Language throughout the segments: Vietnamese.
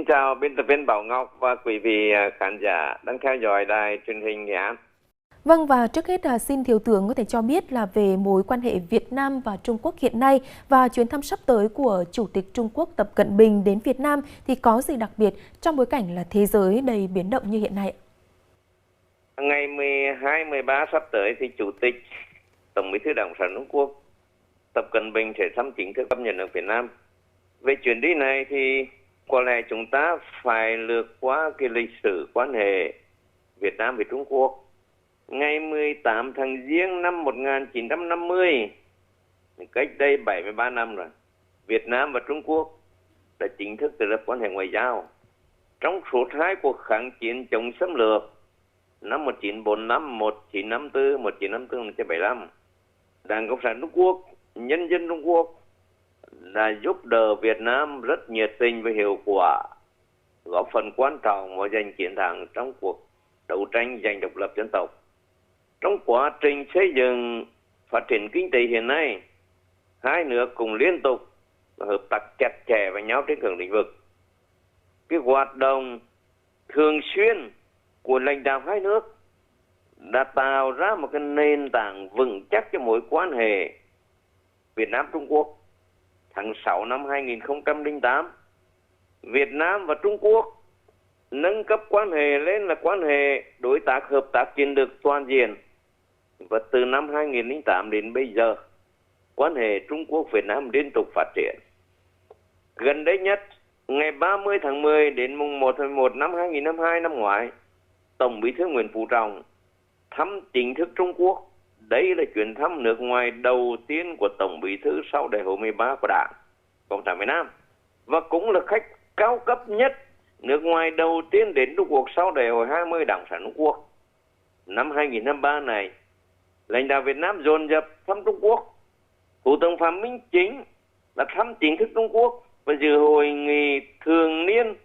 Xin chào biên tập viên Bảo Ngọc và quý vị khán giả đang theo dõi đài truyền hình Nghệ An. Vâng, và trước hết xin Thiếu tướng có thể cho biết là về mối quan hệ Việt Nam và Trung Quốc hiện nay và chuyến thăm sắp tới của Chủ tịch Trung Quốc Tập Cận Bình đến Việt Nam thì có gì đặc biệt trong bối cảnh là thế giới đầy biến động như hiện nay? Ngày 12, 13 sắp tới thì Chủ tịch Tổng Bí thư Đảng Cộng sản Trung Quốc Tập Cận Bình sẽ thăm chính thức thăm nhà nước Việt Nam. Về chuyến đi này thì có lẽ chúng ta phải lược qua cái lịch sử quan hệ Việt Nam với Trung Quốc. Ngày 18 tháng Giêng năm 1950, cách đây 73 năm rồi, Việt Nam và Trung Quốc đã chính thức thiết lập quan hệ ngoại giao. Trong suốt hai cuộc kháng chiến chống xâm lược năm 1945, 1954, 1954, 1975, Đảng Cộng sản Trung Quốc, nhân dân Trung Quốc đã giúp đỡ Việt Nam rất nhiệt tình và hiệu quả, góp phần quan trọng vào giành chiến thắng trong cuộc đấu tranh giành độc lập dân tộc. Trong quá trình xây dựng phát triển kinh tế hiện nay, hai nước cùng liên tục hợp tác chặt chẽ với nhau trên các lĩnh vực. Cái hoạt động thường xuyên của lãnh đạo hai nước đã tạo ra một cái nền tảng vững chắc cho mối quan hệ Việt Nam Trung Quốc. Tháng 6 năm 2008, Việt Nam và Trung Quốc nâng cấp quan hệ lên là quan hệ đối tác hợp tác chiến lược toàn diện. Và từ năm 2008 đến bây giờ, quan hệ Trung Quốc-Việt Nam liên tục phát triển. Gần đây nhất, ngày 30 tháng 10 đến mùng 1 tháng 11 năm 2022 năm ngoái, Tổng Bí thư Nguyễn Phú Trọng thăm chính thức Trung Quốc. Đây là chuyến thăm nước ngoài đầu tiên của Tổng Bí thư sau Đại hội 13 của Đảng Cộng sản Việt Nam. Và cũng là khách cao cấp nhất nước ngoài đầu tiên đến Trung Quốc sau Đại hội 20 Đảng Cộng sản Trung Quốc. Năm 2023 này, lãnh đạo Việt Nam dồn dập thăm Trung Quốc. Thủ tướng Phạm Minh Chính đã thăm chính thức Trung Quốc và dự hội nghị thường niên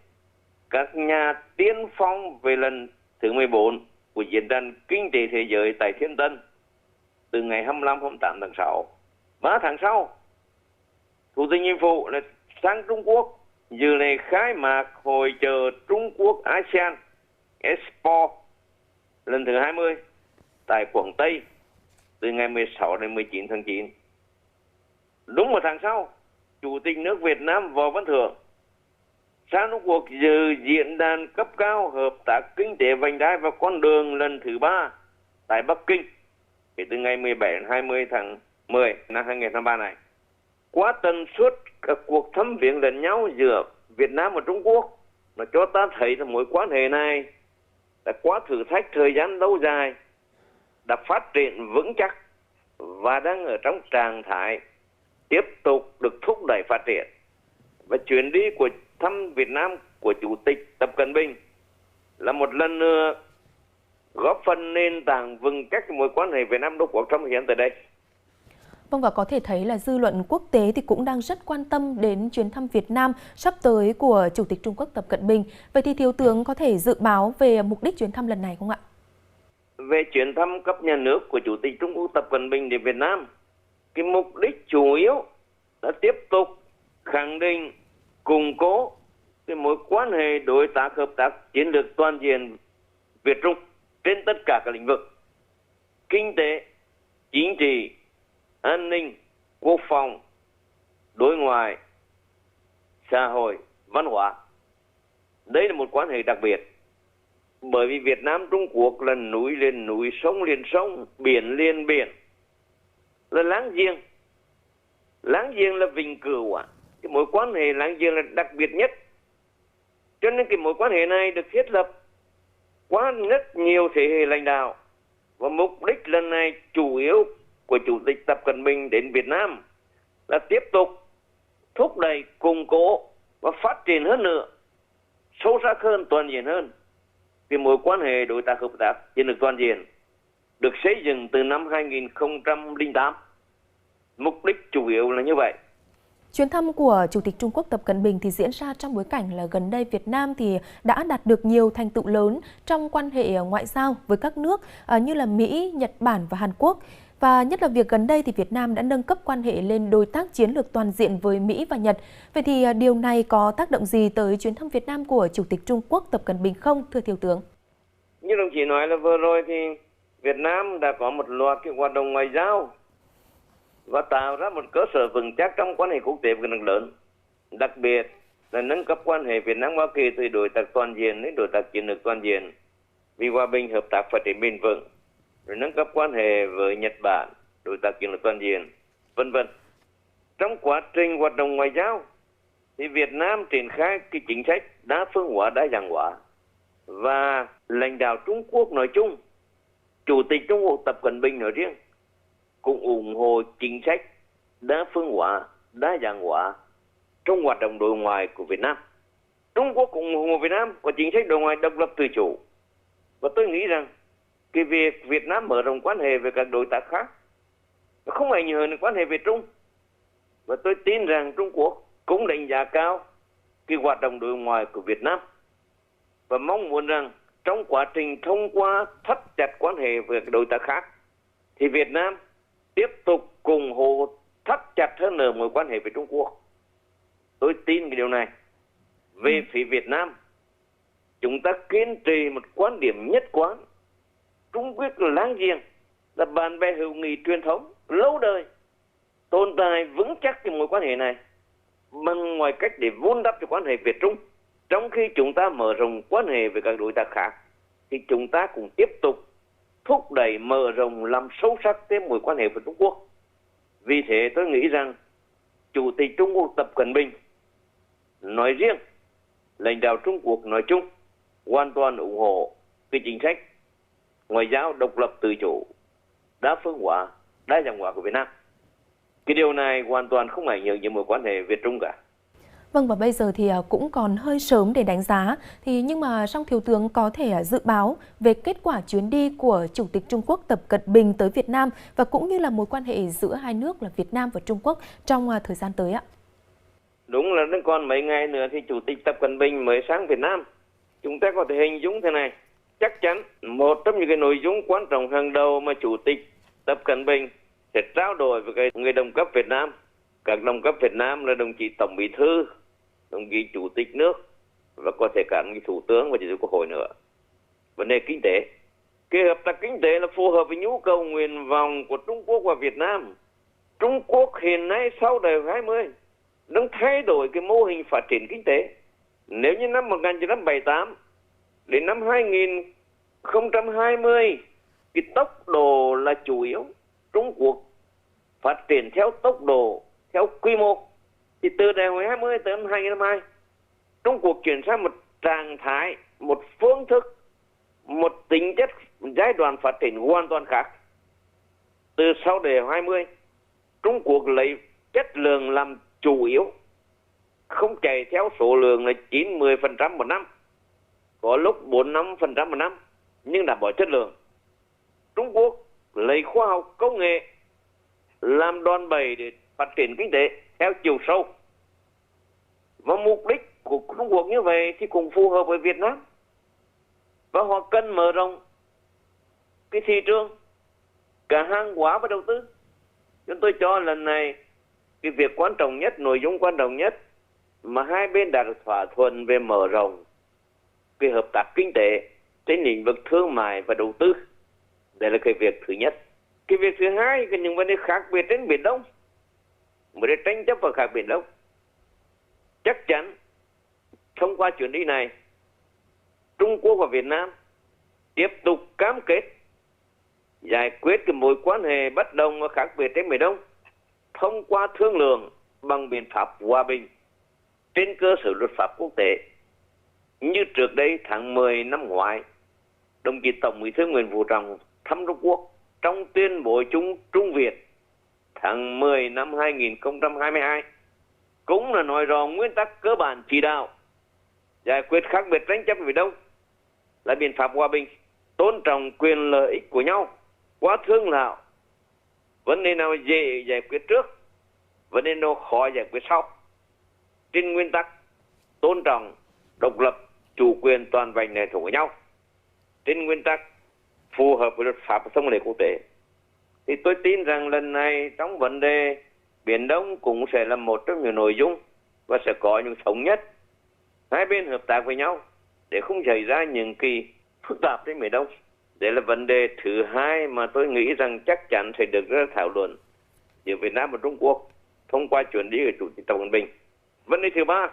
các nhà tiên phong về lần thứ 14 của Diễn đàn Kinh tế Thế giới tại Thiên Tân từ ngày 25-28 tháng 6. 3 tháng sau, Thủ tướng Chính phủ là sang Trung Quốc dự lễ khai mạc hội chợ Trung Quốc ASEAN Expo lần thứ 20 tại Quảng Tây từ ngày 16 đến 19 tháng 9. Đúng một tháng sau, Chủ tịch nước Việt Nam Võ Văn Thưởng sang Trung Quốc dự diễn đàn cấp cao hợp tác kinh tế vành đai và con đường lần thứ 3 tại Bắc Kinh kể từ ngày 17 đến 20 tháng 10 năm 2023 này. Qua tần suất các cuộc thăm viếng lẫn nhau giữa Việt Nam và Trung Quốc nó cho ta thấy là mối quan hệ này đã qua thử thách thời gian lâu dài, đã phát triển vững chắc và đang ở trong trạng thái tiếp tục được thúc đẩy phát triển. Và chuyến đi của thăm Việt Nam của Chủ tịch Tập Cận Bình là một lần nữa góp phần nền tảng vững chắc mối quan hệ Việt Nam Trung Quốc trong thời gian tới đây. Vâng, và có thể thấy là dư luận quốc tế thì cũng đang rất quan tâm đến chuyến thăm Việt Nam sắp tới của Chủ tịch Trung Quốc Tập Cận Bình. Vậy thì Thiếu tướng có thể dự báo về mục đích chuyến thăm lần này không ạ? Về chuyến thăm cấp nhà nước của Chủ tịch Trung Quốc Tập Cận Bình đến Việt Nam, cái mục đích chủ yếu là tiếp tục khẳng định, củng cố cái mối quan hệ đối tác hợp tác chiến lược toàn diện Việt Trung trên tất cả các lĩnh vực: kinh tế, chính trị, an ninh, quốc phòng, đối ngoại, xã hội, văn hóa. Đây là một quan hệ đặc biệt, bởi vì Việt Nam Trung Quốc là núi liền núi, sông liền sông, biển liền biển, là láng giềng. Láng giềng là vĩnh cửu cái mối quan hệ láng giềng là đặc biệt nhất. Cho nên cái mối quan hệ này được thiết lập qua rất nhiều thế hệ lãnh đạo, và mục đích lần này chủ yếu của Chủ tịch Tập Cận Bình đến Việt Nam là tiếp tục thúc đẩy, củng cố và phát triển hơn nữa, sâu sắc hơn, toàn diện hơn cái mối quan hệ đối tác hợp tác chiến lược toàn diện được xây dựng từ năm 2008. Mục đích chủ yếu là như vậy. Chuyến thăm của Chủ tịch Trung Quốc Tập Cận Bình thì diễn ra trong bối cảnh là gần đây Việt Nam thì đã đạt được nhiều thành tựu lớn trong quan hệ ngoại giao với các nước như là Mỹ, Nhật Bản và Hàn Quốc. Và nhất là việc gần đây thì Việt Nam đã nâng cấp quan hệ lên đối tác chiến lược toàn diện với Mỹ và Nhật. Vậy thì điều này có tác động gì tới chuyến thăm Việt Nam của Chủ tịch Trung Quốc Tập Cận Bình không, thưa Thiếu tướng? Như đồng chí nói là vừa rồi thì Việt Nam đã có một loạt cái hoạt động ngoại giao và tạo ra một cơ sở vững chắc trong quan hệ quốc tế với nước lớn. Đặc biệt là nâng cấp quan hệ Việt Nam Hoa Kỳ từ đối tác toàn diện đến đối tác chiến lược toàn diện vì hòa bình, hợp tác, phát triển bền vững, rồi nâng cấp quan hệ với Nhật Bản, đối tác chiến lược toàn diện, vân vân. Trong quá trình hoạt động ngoại giao thì Việt Nam triển khai cái chính sách đa phương hóa, đa dạng hóa, và lãnh đạo Trung Quốc nói chung, Chủ tịch Trung Quốc Tập Cận Bình nói riêng cũng ủng hộ chính sách đa phương hóa, đa dạng hóa trong hoạt động đối ngoại của Việt Nam. Trung Quốc cũng ủng hộ Việt Nam có chính sách đối ngoại độc lập tự chủ. Và tôi nghĩ rằng cái việc Việt Nam mở rộng quan hệ với các đối tác khác nó không ảnh hưởng đến quan hệ Việt Trung. Và tôi tin rằng Trung Quốc cũng đánh giá cao cái hoạt động đối ngoại của Việt Nam và mong muốn rằng trong quá trình thông qua thắt chặt quan hệ với các đối tác khác thì Việt Nam tiếp tục ủng hộ thắt chặt hơn nữa mối quan hệ với Trung Quốc. Tôi tin cái điều này. Về phía Việt Nam, chúng ta kiên trì một quan điểm nhất quán: Trung Quốc là láng giềng, là bạn bè hữu nghị truyền thống lâu đời, tồn tại vững chắc trong mối quan hệ này bằng mọi cách để vun đắp cho quan hệ Việt Trung. Trong khi chúng ta mở rộng quan hệ với các đối tác khác thì chúng ta cũng tiếp tục thúc đẩy, mở rộng, làm sâu sắc thêm mối quan hệ với Trung Quốc. Vì thế tôi nghĩ rằng Chủ tịch Trung Quốc Tập Cận Bình nói riêng, lãnh đạo Trung Quốc nói chung hoàn toàn ủng hộ cái chính sách ngoại giao độc lập tự chủ, đa phương hóa, đa dạng hóa của Việt Nam. Cái điều này hoàn toàn không ảnh hưởng đến mối quan hệ Việt Trung cả. Vâng, và bây giờ thì cũng còn hơi sớm để đánh giá. Nhưng mà song Thiếu tướng có thể dự báo về kết quả chuyến đi của Chủ tịch Trung Quốc Tập Cận Bình tới Việt Nam và cũng như là mối quan hệ giữa hai nước là Việt Nam và Trung Quốc trong thời gian tới ạ? Đúng là nó còn mấy ngày nữa thì Chủ tịch Tập Cận Bình mới sang Việt Nam. Chúng ta có thể hình dung thế này. Chắc chắn một trong những cái nội dung quan trọng hàng đầu mà Chủ tịch Tập Cận Bình sẽ trao đổi với người đồng cấp Việt Nam. Các đồng cấp Việt Nam là đồng chí Tổng Bí thư, đồng chí Chủ tịch nước và có thể cả người Thủ tướng và Chủ tịch Quốc hội nữa. Vấn đề kinh tế. Cái hợp tác kinh tế là phù hợp với nhu cầu nguyện vọng của Trung Quốc và Việt Nam. Trung Quốc hiện nay sau đại hội 20 đang thay đổi cái mô hình phát triển kinh tế. Nếu như năm 1978 đến năm 2020 cái tốc độ là chủ yếu, Trung Quốc phát triển theo tốc độ, theo quy mô, thì từ đại hội 20 tới năm 2022 Trung Quốc chuyển sang một trạng thái, một phương thức, một tính chất, một giai đoạn phát triển hoàn toàn khác. Từ sau đại hội 20 Trung Quốc lấy chất lượng làm chủ yếu, không chạy theo số lượng là 9-10% một năm, có lúc 4-5% một năm, nhưng đảm bảo chất lượng. Trung Quốc lấy khoa học công nghệ làm đòn bẩy để phát triển kinh tế theo chiều sâu. Và mục đích của Trung Quốc như vậy thì cũng phù hợp với Việt Nam. Và họ cần mở rộng cái thị trường cả hàng hóa và đầu tư. Chúng tôi cho lần này cái việc quan trọng nhất, nội dung quan trọng nhất mà hai bên đã được thỏa thuận về mở rộng cái hợp tác kinh tế trên lĩnh vực thương mại và đầu tư. Đây là cái việc thứ nhất. Cái việc thứ hai là những vấn đề khác biệt trên Biển Đông, vấn đề tranh chấp và khác Biển Đông. Chắc chắn thông qua chuyến đi này, Trung Quốc và Việt Nam tiếp tục cam kết giải quyết cái mối quan hệ bất đồng và khác biệt trên Biển Đông thông qua thương lượng bằng biện pháp hòa bình trên cơ sở luật pháp quốc tế. Như trước đây tháng 10 năm ngoái, đồng chí Tổng Bí thư Nguyễn Phú Trọng thăm Trung Quốc trong tuyên bố chung Trung Việt tháng 10 năm 2022 cũng là nói rõ nguyên tắc cơ bản chỉ đạo giải quyết khác biệt tranh chấp ở Biển Đông là biện pháp hòa bình, tôn trọng quyền lợi ích của nhau qua thương thảo. Vấn đề nào dễ giải quyết trước, vấn đề nào khó giải quyết sau, trên nguyên tắc tôn trọng độc lập, chủ quyền toàn vẹn lãnh thổ của nhau, trên nguyên tắc phù hợp với luật pháp và thông lệ quốc tế. thì tôi tin rằng lần này trong vấn đề Biển Đông cũng sẽ là một trong những nội dung và sẽ có những thống nhất. Hai bên hợp tác với nhau để không xảy ra những kỳ phức tạp trên Biển Đông. Đấy là vấn đề thứ hai mà tôi nghĩ rằng chắc chắn sẽ được ra thảo luận giữa Việt Nam và Trung Quốc thông qua chuyến đi của Chủ tịch Tập Cận Bình. Vấn đề thứ ba,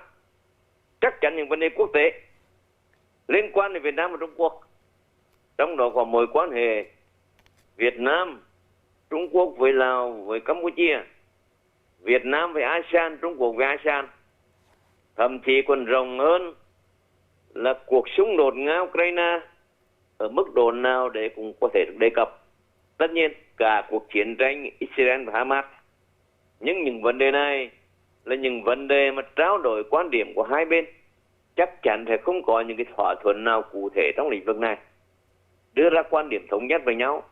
chắc chắn những vấn đề quốc tế liên quan đến Việt Nam và Trung Quốc. Trong đó có mối quan hệ Việt Nam, Trung Quốc với Lào, với Campuchia, Việt Nam với ASEAN, Trung Quốc với ASEAN. Thậm chí còn rộng hơn là cuộc xung đột Nga-Ukraine ở mức độ nào để cũng có thể được đề cập. Tất nhiên cả cuộc chiến tranh Israel và Hamas. Nhưng những vấn đề này là những vấn đề mà trao đổi quan điểm của hai bên. Chắc chắn sẽ không có những cái thỏa thuận nào cụ thể trong lĩnh vực này. Đưa ra quan điểm thống nhất với nhau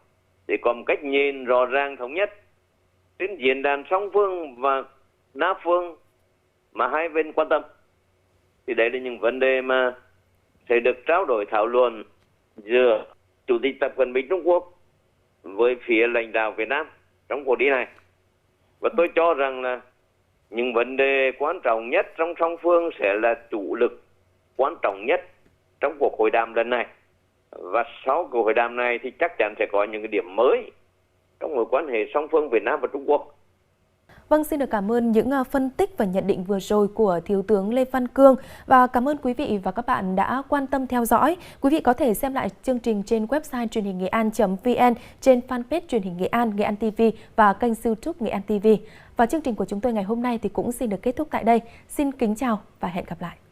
để có một cách nhìn rõ ràng thống nhất trên diễn đàn song phương và đa phương mà hai bên quan tâm. Thì đấy là những vấn đề mà sẽ được trao đổi thảo luận giữa Chủ tịch Tập Cận Bình Trung Quốc với phía lãnh đạo Việt Nam trong cuộc đi này. Và tôi cho rằng là những vấn đề quan trọng nhất trong song phương sẽ là chủ lực quan trọng nhất trong cuộc hội đàm lần này. Và sau cuộc hội đàm này thì chắc chắn sẽ có những cái điểm mới trong mối quan hệ song phương Việt Nam và Trung Quốc. Vâng, xin được cảm ơn những phân tích và nhận định vừa rồi của Thiếu tướng Lê Văn Cương và cảm ơn quý vị và các bạn đã quan tâm theo dõi. Quý vị có thể xem lại chương trình trên website truyền hình nghệ an.vn, trên fanpage truyền hình Nghệ An, Nghệ An TV và kênh YouTube Nghệ An TV. Và chương trình của chúng tôi ngày hôm nay thì cũng xin được kết thúc tại đây. Xin kính chào và hẹn gặp lại.